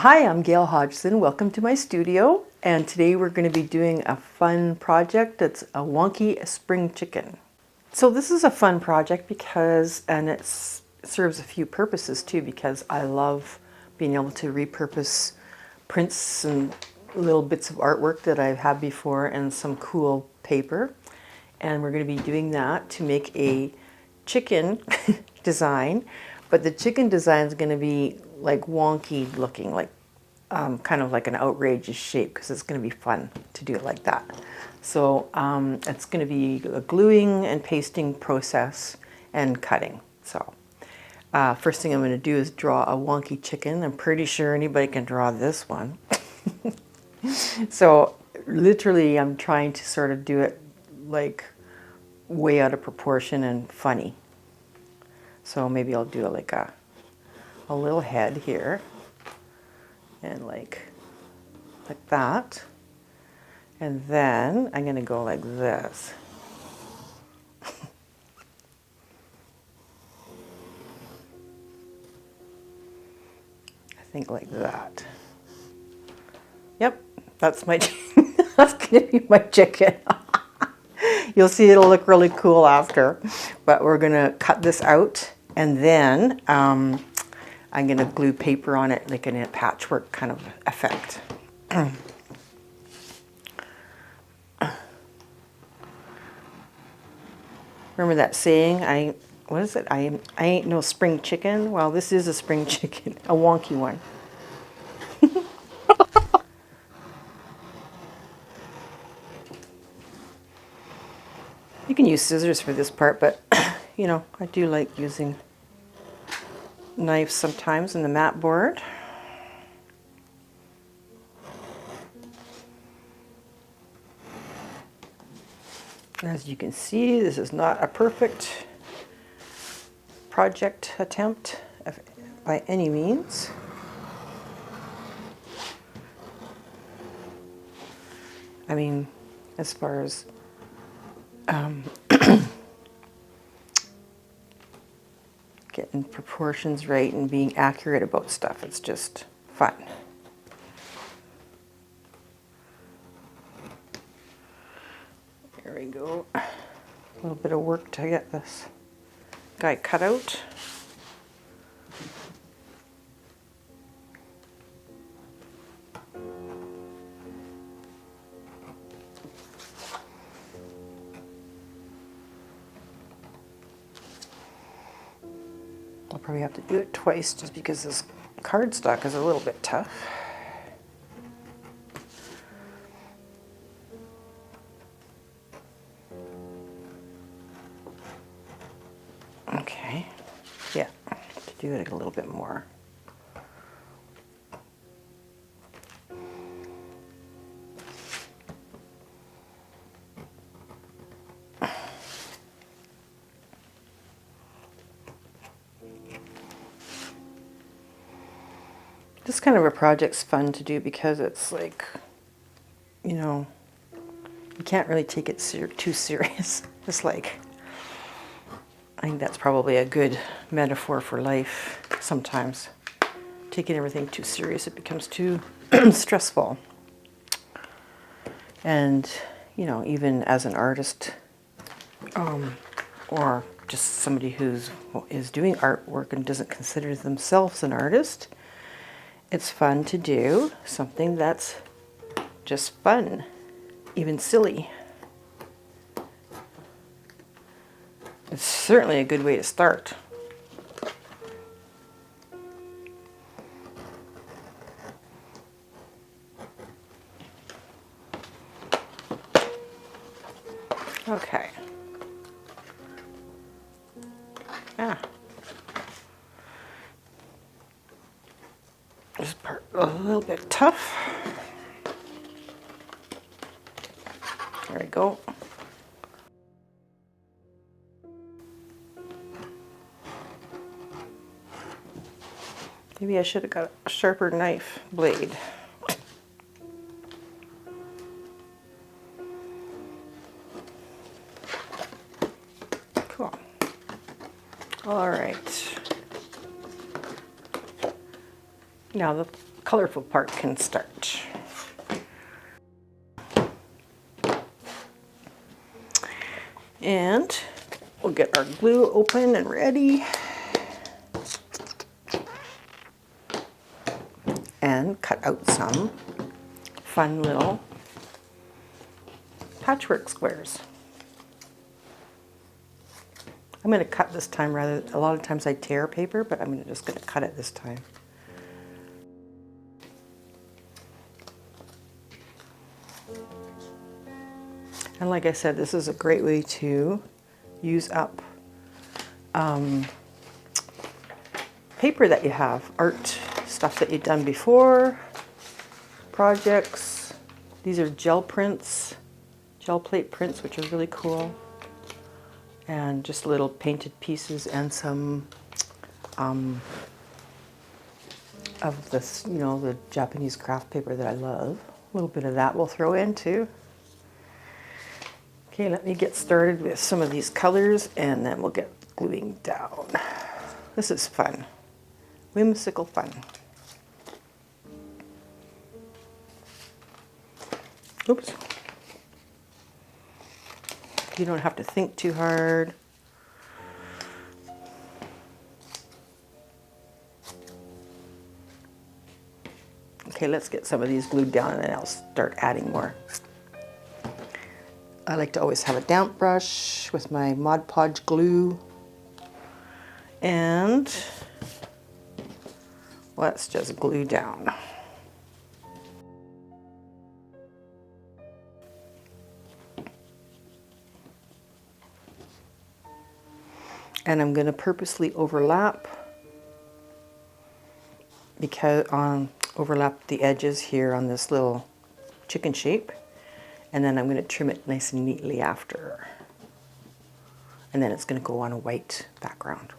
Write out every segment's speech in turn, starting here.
Hi, I'm Gail Hodgson. Welcome to my studio. And today we're going to be doing a fun project that's a wonky spring chicken. So this is a fun project because, and it serves a few purposes too, because I love being able to repurpose prints and little bits of artwork that I've had before and some cool paper. And we're going to be doing that to make a chicken design, but the chicken design is going to be like wonky looking, like kind of like an outrageous shape, because it's going to be fun to do it like that. So it's going to be a gluing and pasting process and cutting. So first thing I'm going to do is draw a wonky chicken. I'm pretty sure anybody can draw this one. So literally I'm trying to sort of do it like way out of proportion and funny. So maybe I'll do like a little head here and like that. And then I'm going to go like this. I think like that. Yep, that's my that's going to be my chicken. You'll see it'll look really cool after. But we're going to cut this out, and then I'm going to glue paper on it like in a patchwork kind of effect. Remember that saying, what is it? I ain't no spring chicken. Well, this is a spring chicken, a wonky one. You can use scissors for this part, but you know, I do like using knives sometimes in the mat board. As you can see, this is not a perfect project attempt by any means. I mean, as far as getting proportions right and being accurate about stuff, it's just fun. There we go. A little bit of work to get this guy cut out. I'll probably have to do it twice just because this cardstock is a little bit tough. Okay, yeah, to do it a little bit more. This kind of a project's fun to do because it's like, you know, you can't really take it too serious. It's like, I think that's probably a good metaphor for life sometimes. Taking everything too serious, it becomes too stressful. And, you know, even as an artist, or just somebody is doing artwork and doesn't consider themselves an artist, it's fun to do something that's just fun, even silly. It's certainly a good way to start. Okay. This part a little bit tough. There we go. Maybe I should have got a sharper knife blade. Cool. All right. Now the colorful part can start. And we'll get our glue open and ready. And cut out some fun little patchwork squares. I'm going to cut this time rather. A lot of times I tear paper, but I'm just going to cut it this time. And like I said, this is a great way to use up paper that you have, art stuff that you've done before, projects. These are gel prints, gel plate prints, which are really cool. And just little painted pieces and some of this, you know, the Japanese craft paper that I love. A little bit of that we'll throw in too. Okay, let me get started with some of these colors and then we'll get gluing down. This is fun. Whimsical fun. Oops. You don't have to think too hard. Okay, let's get some of these glued down and then I'll start adding more. I like to always have a damp brush with my Mod Podge glue. And let's just glue down. And I'm going to purposely overlap because overlap the edges here on this little chicken shape, and then I'm going to trim it nice and neatly after, and then it's going to go on a white background.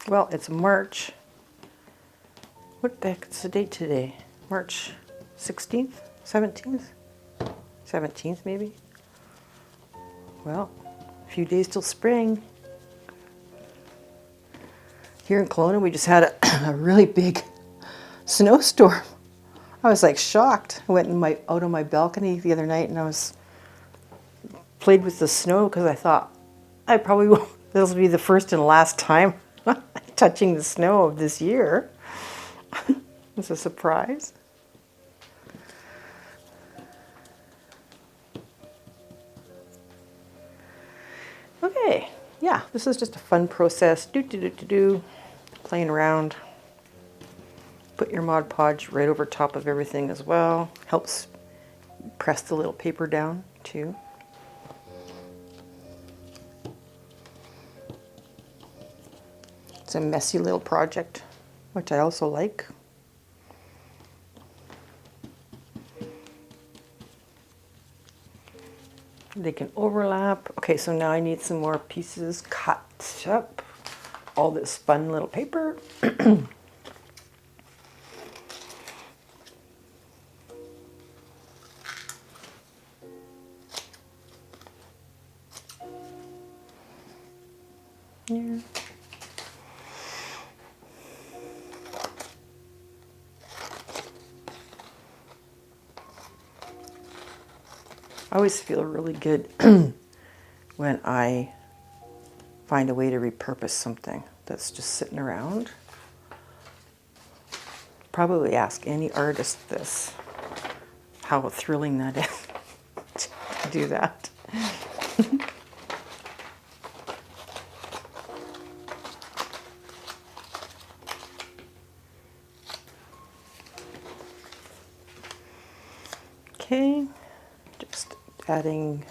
Well, it's March. What the heck is the date today? March 16th? 17th? 17th maybe? Well, a few days till spring. Here in Kelowna we just had a really big snowstorm. I was like shocked. I went out on my balcony the other night and played with the snow because I thought this will be the first and last time touching the snow of this year. It was a surprise. Okay, yeah, this is just a fun process. Playing around. Put your Mod Podge right over top of everything as well. Helps press the little paper down too. It's a messy little project, which I also like. They can overlap. Okay, so now I need some more pieces cut up. All this fun little paper. Yeah. I always feel really good when I find a way to repurpose something that's just sitting around. Probably ask any artist this, how thrilling that is to do that. Okay, just adding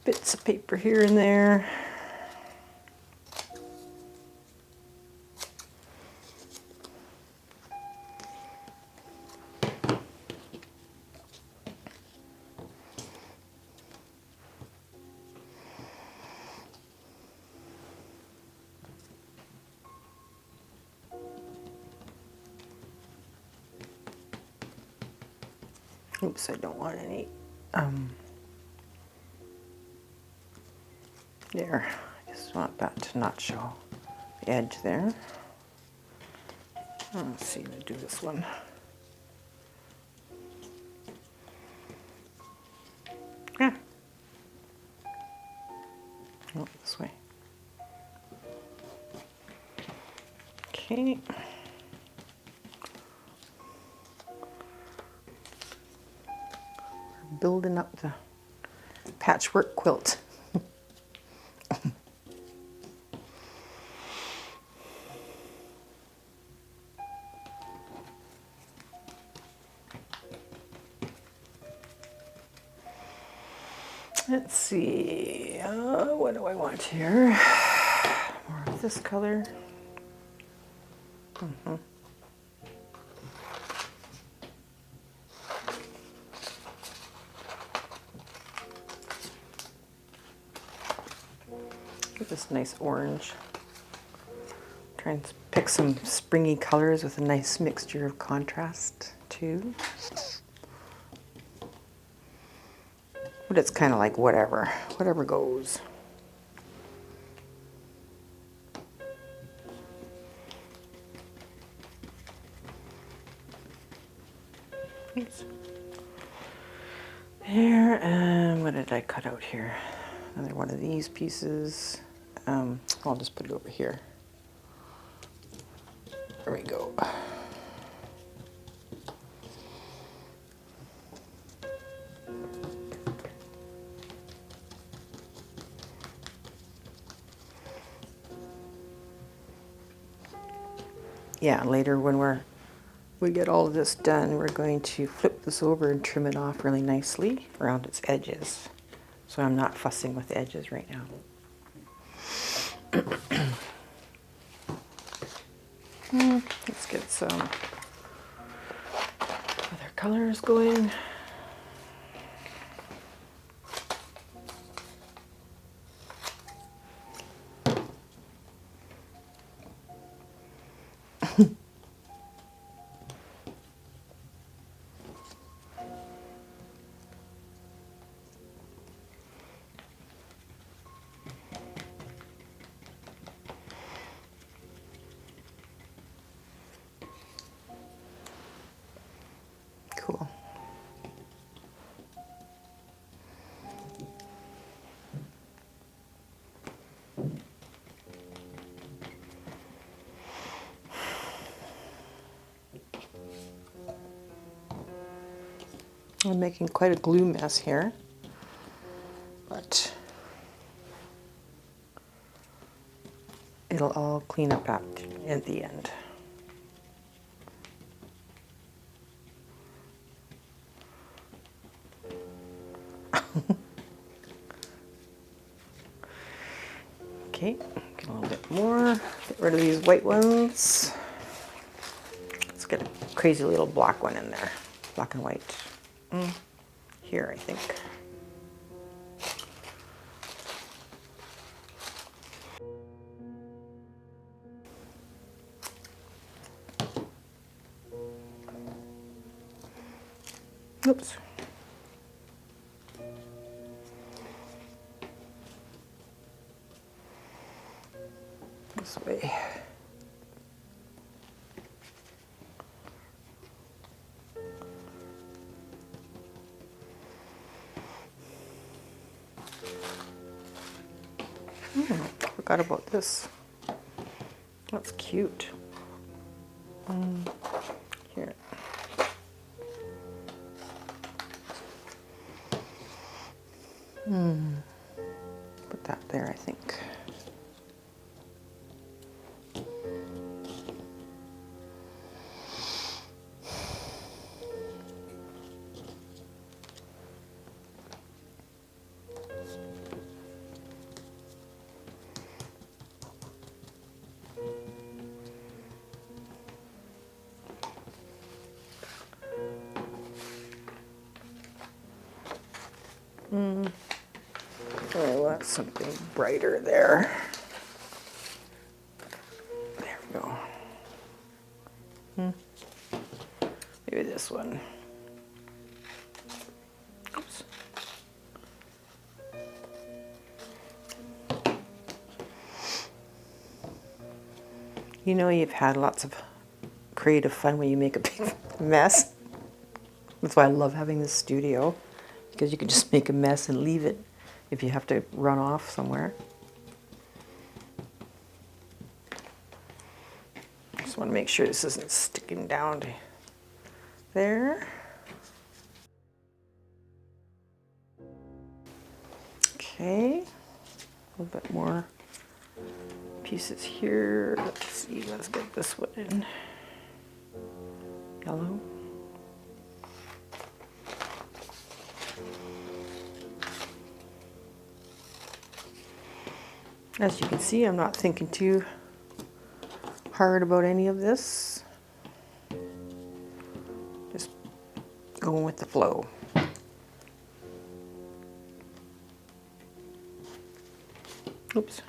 bits of paper here and there. Oops, I don't want any. There. I just want that to not show the edge there. Let's see, I'm going to do this one. Yeah. Oh, this way. Okay. We're building up the patchwork quilt. Let's see, what do I want here? More of this color. Get this nice orange. Try and pick some springy colors with a nice mixture of contrast too. But it's kind of like whatever goes. Oops. There, and what did I cut out here? Another one of these pieces. I'll just put it over here. There we go. Yeah, later when we get all of this done, we're going to flip this over and trim it off really nicely around its edges. So I'm not fussing with the edges right now. Let's get some other colors going. Cool. I'm making quite a glue mess here, but it'll all clean up at the end. Okay, get a little bit more. Get rid of these white ones. Let's get a crazy little black one in there. Black and white. Here, I think. Oops. This way. Forgot about this. That's cute. Here. Put that there, I think. Oh, that's something brighter there. There we go. Maybe this one. You know, you've had lots of creative fun when you make a big mess. That's why I love having this studio, because you can just make a mess and leave it if you have to run off somewhere. Just want to make sure this isn't sticking down to there. Okay, a little bit more pieces here. Let's see, let's get this one in yellow. As you can see, I'm not thinking too hard about any of this. Just going with the flow. Oops.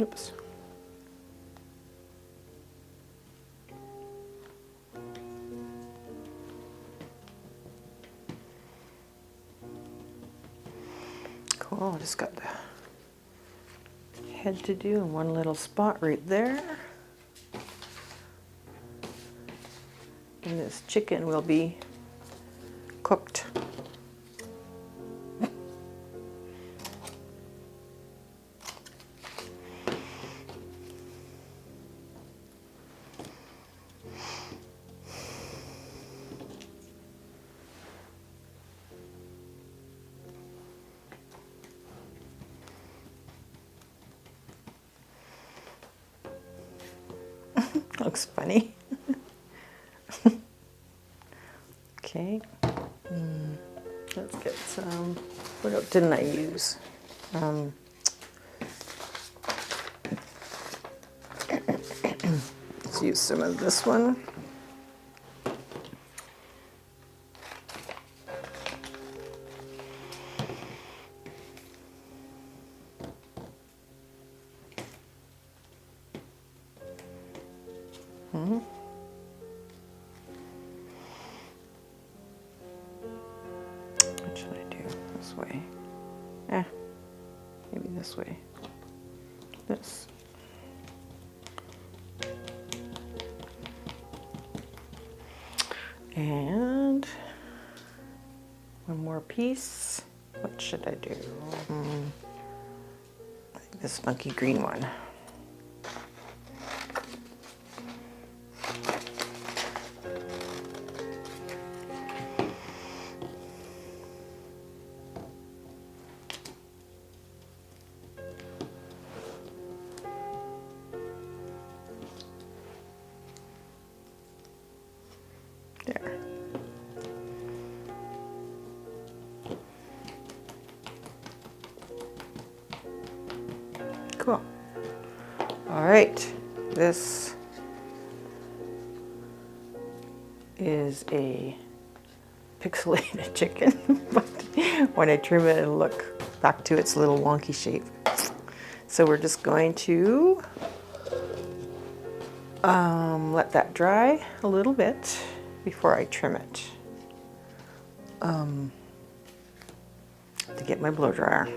Oops. Cool, I just got the head to do and one little spot right there. And this chicken will be cooked. Looks funny. Okay. Let's get some. What else didn't I use? Let's use some of this one. What should I do? This way? Maybe this way. This. And one more piece. What should I do? I think this funky green one. There. Cool. All right, this is a pixelated chicken, but when I trim it, it'll look back to its little wonky shape. So we're just going to let that dry a little bit before I trim it. To get my blow dryer.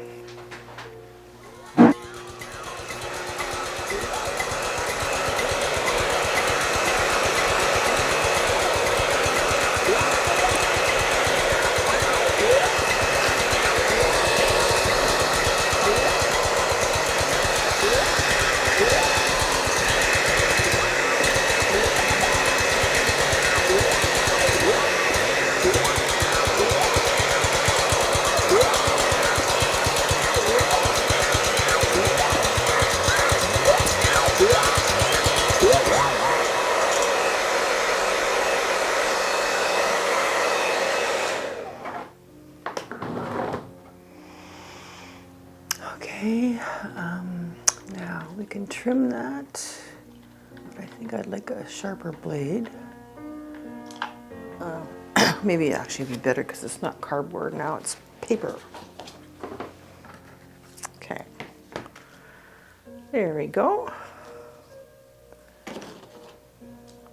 Okay, now we can trim that. I think I'd like a sharper blade. Maybe it actually be better because it's not cardboard now, it's paper. Okay, there we go. I'm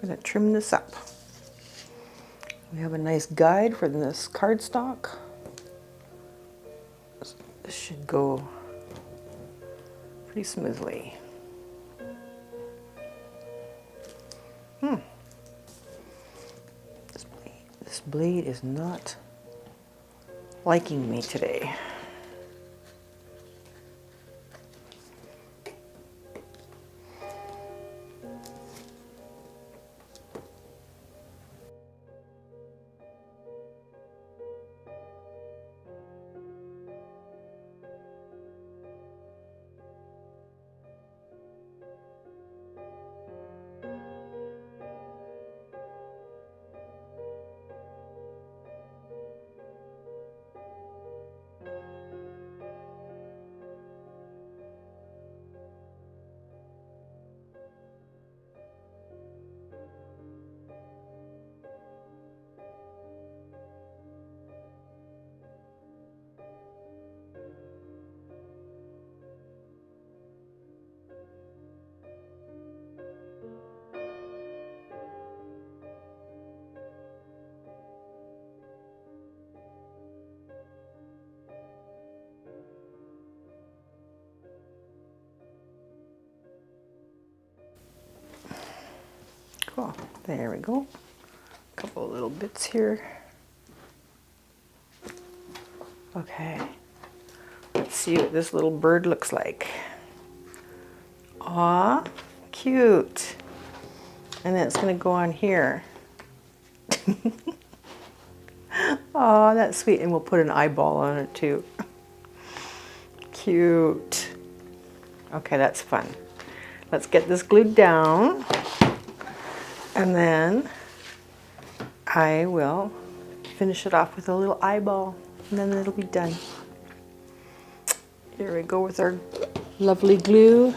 going to trim this up. We have a nice guide for this cardstock. This should go pretty smoothly. This blade is not liking me today. Cool. There we go. A couple of little bits here. Okay. Let's see what this little bird looks like. Aw, cute. And then it's going to go on here. Aw, that's sweet. And we'll put an eyeball on it too. Cute. Okay, that's fun. Let's get this glued down. And then I will finish it off with a little eyeball, and then it'll be done. Here we go with our lovely glue.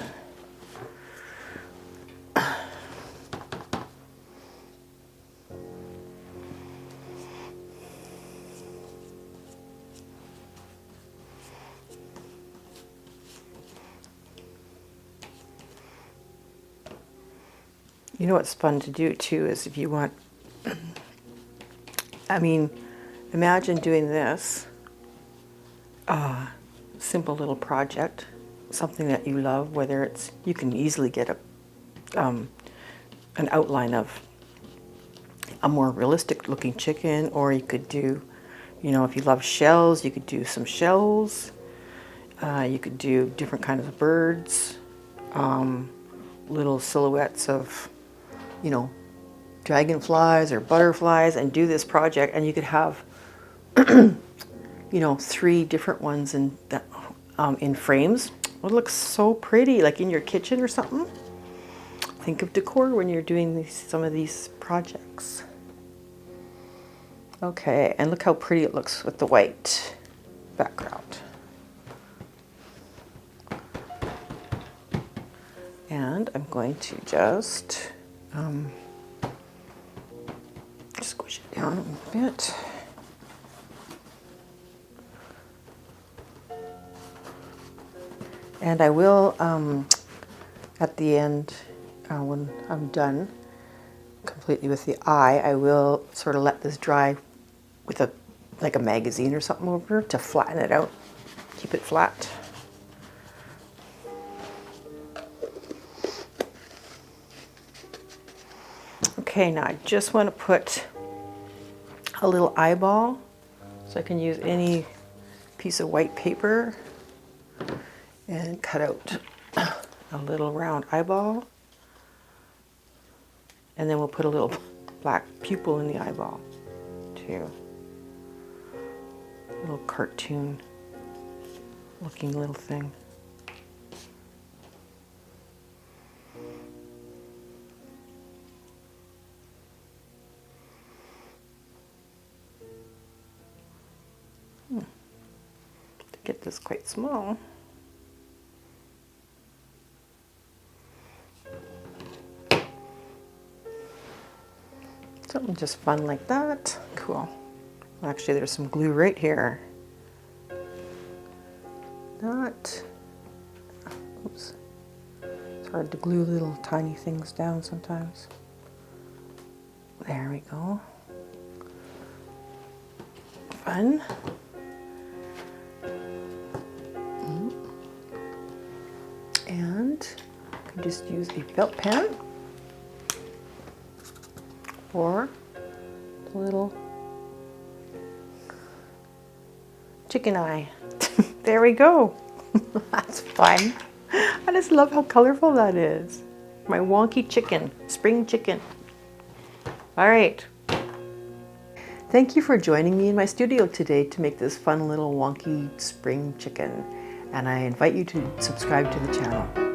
You know what's fun to do too is if you want, I mean, imagine doing this, simple little project, something that you love, whether it's, you can easily get an outline of a more realistic looking chicken, or you could do, you know, if you love shells, you could do some shells, you could do different kinds of birds, little silhouettes of, you know, dragonflies or butterflies, and do this project, and you could have you know, 3 different ones in frames. It looks so pretty, like in your kitchen or something. Think of decor when you're doing some of these projects. Okay, and look how pretty it looks with the white background. And I'm going to just squish it down a bit. And I will, at the end, when I'm done completely with the eye, I will sort of let this dry with like a magazine or something over to flatten it out, keep it flat. Okay, now I just want to put a little eyeball, so I can use any piece of white paper and cut out a little round eyeball, and then we'll put a little black pupil in the eyeball too. Little cartoon looking little thing. To get this quite small. Something just fun like that. Cool. Actually, there's some glue right here. That, oops. It's hard to glue little tiny things down sometimes. There we go. Fun. And I can just use a felt pen or a little chicken eye. There we go. That's fun. I just love how colorful that is. My wonky chicken, spring chicken. All right. Thank you for joining me in my studio today to make this fun little wonky spring chicken. And I invite you to subscribe to the channel.